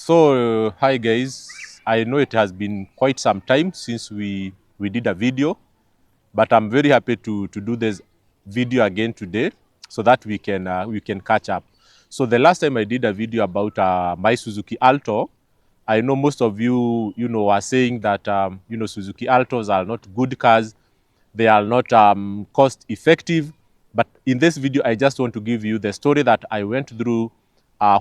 Hi guys. I know it has been quite some time since we did a video, but I'm very happy to do this video again today so that we can catch up. So the last time I did a video about my Suzuki Alto, I know most of you are saying that Suzuki Altos are not good cars, they are not cost effective. But in this video, I just want to give you the story that I went through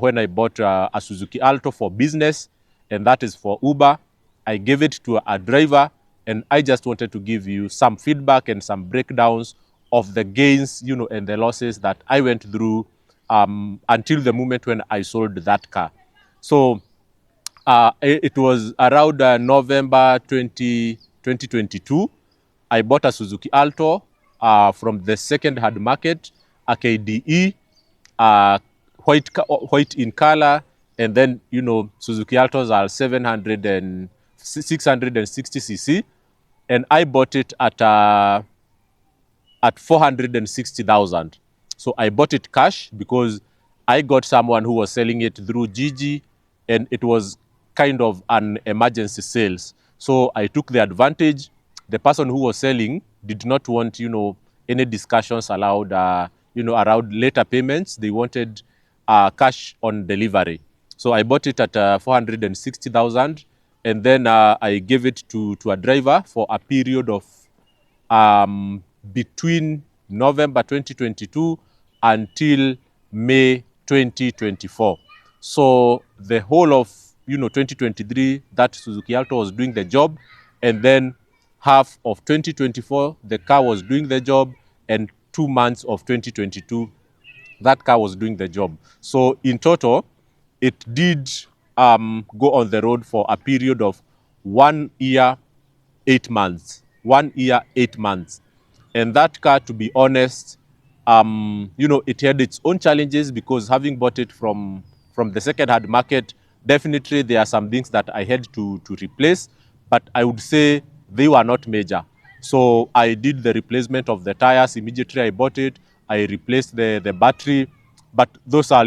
when I bought a Suzuki Alto for business, and that is for Uber. I gave it to a driver, and I just wanted to give you some feedback and some breakdowns of the gains, and the losses that I went through until the moment when I sold that car. So it was around November 2022. I bought a Suzuki Alto from the second-hand market, a KDE, uh, white in color, and then, Suzuki Altos are 660 cc, and I bought it at 460,000. So I bought it cash because I got someone who was selling it through Gigi, and it was kind of an emergency sales. So I took the advantage. The person who was selling did not want, any discussions allowed, around later payments. They wanted cash on delivery. So I bought it at 460,000, and then I gave it to a driver for a period of between November 2022 until May 2024. So the whole of 2023, that Suzuki Alto was doing the job, and then half of 2024 the car was doing the job, and 2 months of 2022 that car was doing the job. So in total, it did go on the road for a period of 1 year, 8 months. 1 year, 8 months. And that car, to be honest, it had its own challenges because having bought it from the second-hand market, definitely there are some things that I had to replace, but I would say they were not major. So I did the replacement of the tires immediately I bought it. I replaced the battery, but those are,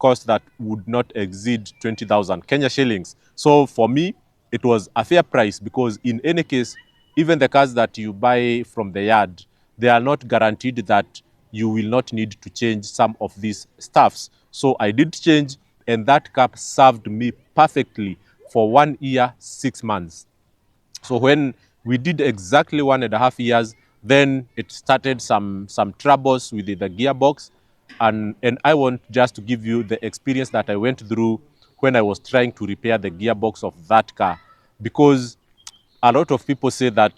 costs that would not exceed 20,000 Kenya shillings. So for me, it was a fair price because in any case, even the cars that you buy from the yard, they are not guaranteed that you will not need to change some of these stuffs. So I did change, and that car served me perfectly for 1 year, 6 months. So when we did exactly 1.5 years, then it started some troubles with the gearbox. And I want just to give you the experience that I went through when I was trying to repair the gearbox of that car. Because a lot of people say that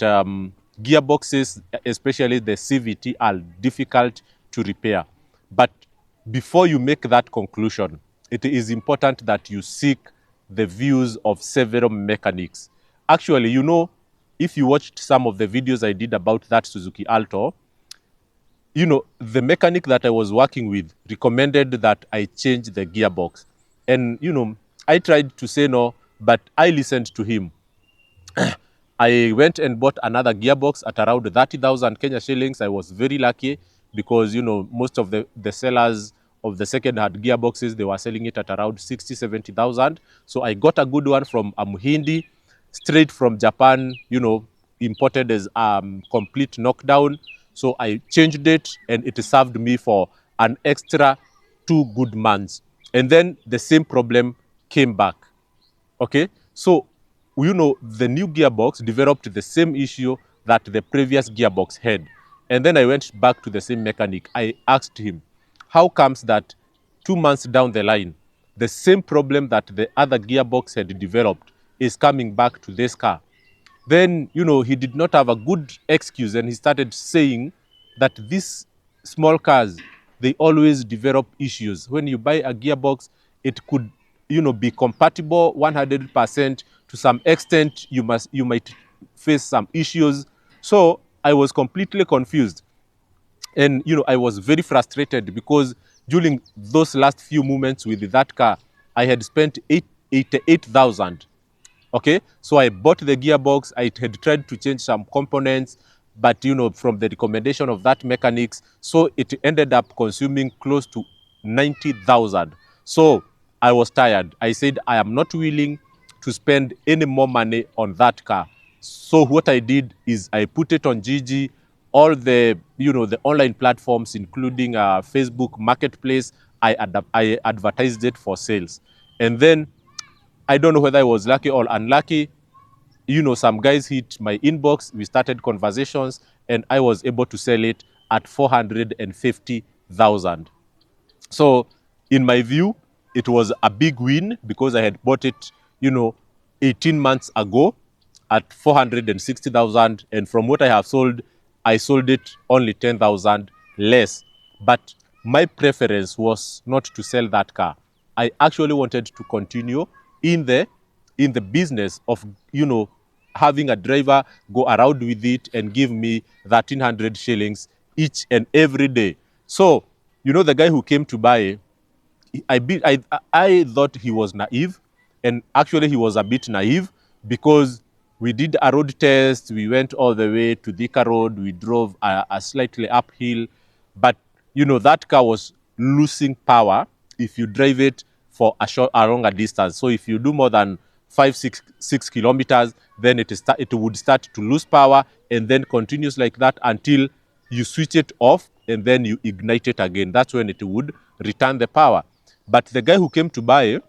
gearboxes, especially the CVT, are difficult to repair. But before you make that conclusion, it is important that you seek the views of several mechanics. Actually, if you watched some of the videos I did about that Suzuki Alto, the mechanic that I was working with recommended that I change the gearbox. And, I tried to say no, but I listened to him. I went and bought another gearbox at around 30,000 Kenya shillings. I was very lucky because, most of the sellers of the second-hand gearboxes, they were selling it at around 60, 70,000. So I got a good one from a Muhindi, straight from Japan, imported as complete knockdown. So I changed it, and it served me for an extra 2 good months. And then the same problem came back. Okay, so the new gearbox developed the same issue that the previous gearbox had. And then I went back to the same mechanic. I asked him, how comes that 2 months down the line, the same problem that the other gearbox had developed is coming back to this car? Then, he did not have a good excuse, and he started saying that these small cars, they always develop issues. When you buy a gearbox, it could, be compatible 100%. To some extent, you might face some issues. So I was completely confused. And, I was very frustrated because during those last few moments with that car, I had spent 88,000. Okay, so I bought the gearbox. I had tried to change some components, but from the recommendation of that mechanics, so it ended up consuming close to 90,000. So I was tired. I said, I am not willing to spend any more money on that car. So what I did is I put it on Gigi, all the, the online platforms, including Facebook Marketplace. I advertised it for sales. And then I don't know whether I was lucky or unlucky. Some guys hit my inbox. We started conversations, and I was able to sell it at 450,000. So, in my view, it was a big win because I had bought it, 18 months ago at 460,000. And from what I have sold, I sold it only 10,000 less. But my preference was not to sell that car. I actually wanted to continue in the business of, having a driver go around with it and give me 1,300 shillings each and every day. So, the guy who came to buy, I thought he was naive, and actually he was a bit naive because we did a road test. We went all the way to Thika Road. We drove a slightly uphill, but that car was losing power if you drive it for a longer distance. So if you do more than 6 kilometers, then it would start to lose power and then continues like that until you switch it off and then you ignite it again. That's when it would return the power. But the guy who came to buy,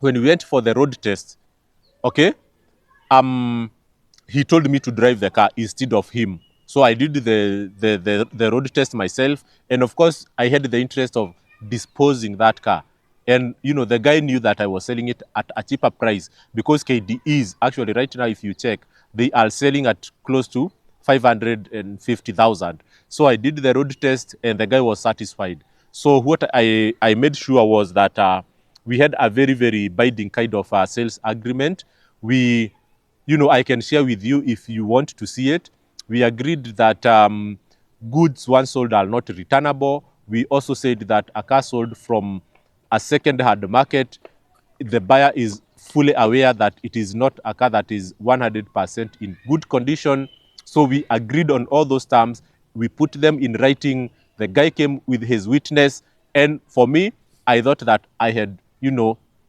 when we went for the road test, okay, he told me to drive the car instead of him. So I did the road test myself. And of course, I had the interest of disposing that car. And, the guy knew that I was selling it at a cheaper price because KDEs, actually right now, if you check, they are selling at close to 550,000. So I did the road test and the guy was satisfied. So what I made sure was that we had a very, very binding kind of sales agreement. We, I can share with you if you want to see it. We agreed that goods once sold are not returnable. We also said that a car sold from a second-hand market, the buyer is fully aware that it is not a car that is 100% in good condition. So we agreed on all those terms. We put them in writing. The guy came with his witness. And for me, I thought that I had,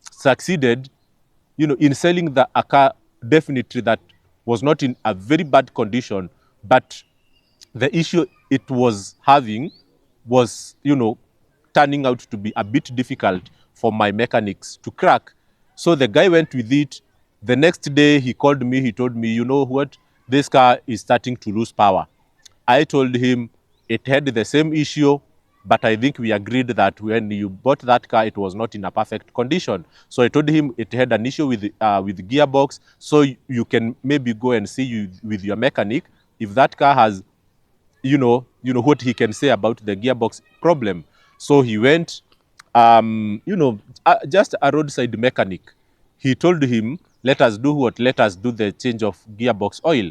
succeeded, in selling a car definitely that was not in a very bad condition, but the issue it was having was, turning out to be a bit difficult for my mechanics to crack. So the guy went with it. The next day he called me, he told me, you know what, this car is starting to lose power. I told him it had the same issue, but I think we agreed that when you bought that car, it was not in a perfect condition. So I told him it had an issue with gearbox. So you can maybe go and see with your mechanic if that car has, what he can say about the gearbox problem. So he went, just a roadside mechanic. He told him, let us do what? Let us do the change of gearbox oil.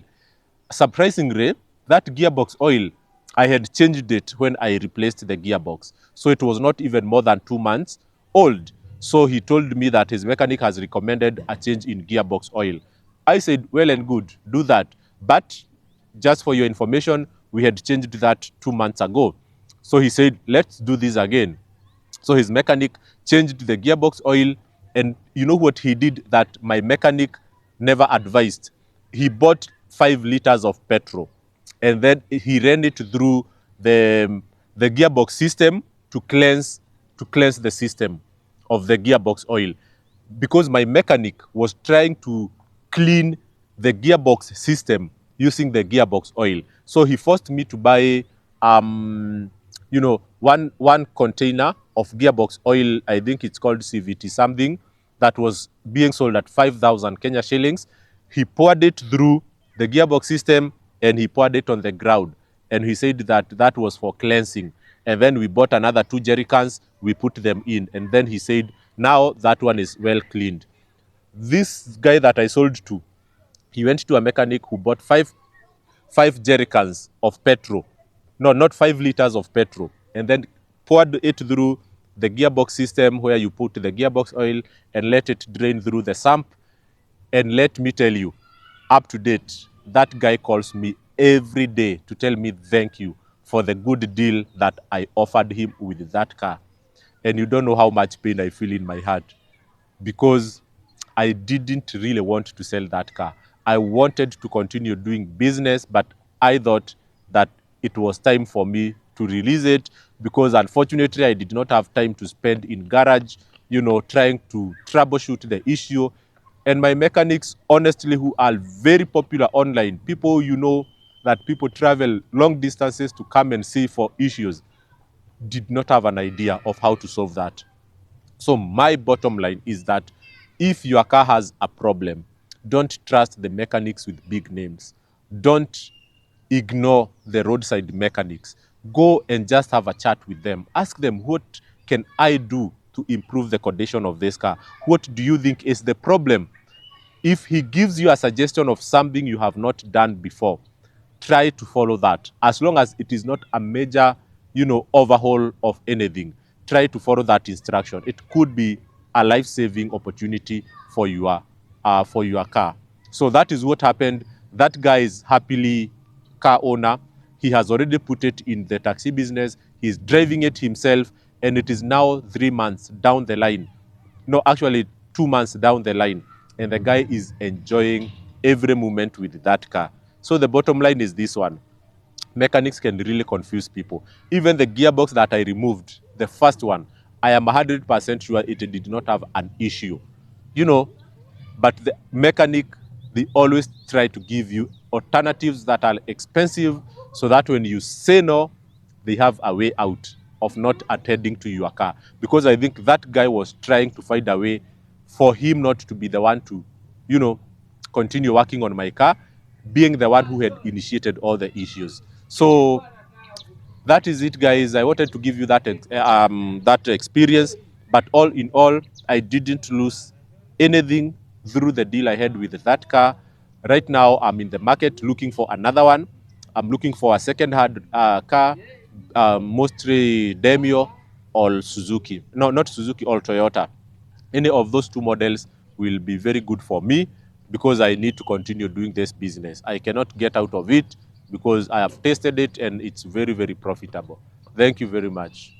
Surprisingly, that gearbox oil, I had changed it when I replaced the gearbox. So it was not even more than 2 months old. So he told me that his mechanic has recommended a change in gearbox oil. I said, well and good, do that. But just for your information, we had changed that 2 months ago. So he said, let's do this again. So his mechanic changed the gearbox oil, and you know what he did that my mechanic never advised? He bought 5 liters of petrol, and then he ran it through the gearbox system to cleanse the system of the gearbox oil, because my mechanic was trying to clean the gearbox system using the gearbox oil. So he forced me to buy one container of gearbox oil. I think it's called CVT something, that was being sold at 5,000 Kenya shillings. He poured it through the gearbox system and he poured it on the ground. And he said that was for cleansing. And then we bought another 2 jerry cans, we put them in. And then he said, now that one is well cleaned. This guy that I sold to, he went to a mechanic who bought five jerry cans of petrol. No, not 5 liters of petrol. And then poured it through the gearbox system where you put the gearbox oil and let it drain through the sump. And let me tell you, up to date, that guy calls me every day to tell me thank you for the good deal that I offered him with that car. and you don't know how much pain I feel in my heart, because I didn't really want to sell that car. I wanted to continue doing business, but I thought that it was time for me to release it, because unfortunately I did not have time to spend in garage, trying to troubleshoot the issue. And my mechanics, honestly, who are very popular online, people, that people travel long distances to come and see for issues, did not have an idea of how to solve that. So my bottom line is that if your car has a problem, don't trust the mechanics with big names. Don't ignore the roadside mechanics. Go and just have a chat with them. Ask them, what can I do to improve the condition of this car? What do you think is the problem? If he gives you a suggestion of something you have not done before, try to follow that. As long as it is not a major, overhaul of anything, try to follow that instruction. It could be a life-saving opportunity for your car. So that is what happened. That guy is happily car owner. He has already put it in the taxi business. He's driving it himself, and it is now 3 months down the line. No, actually 2 months down the line, and the guy is enjoying every moment with that car. So the bottom line is this one: mechanics can really confuse people. Even the gearbox that I removed, the first one, I am 100% sure it did not have an issue. You know, but the mechanic, they always try to give you alternatives that are expensive, so that when you say no, they have a way out of not attending to your car. Because I think that guy was trying to find a way for him not to be the one to, continue working on my car, being the one who had initiated all the issues. So that is it, guys. I wanted to give you that experience, but all in all, I didn't lose anything through the deal I had with that car. Right now, I'm in the market looking for another one. I'm looking for a second-hand car, mostly Demio or Suzuki. No, not Suzuki or Toyota. Any of those two models will be very good for me, because I need to continue doing this business. I cannot get out of it because I have tasted it and it's very, very profitable. Thank you very much.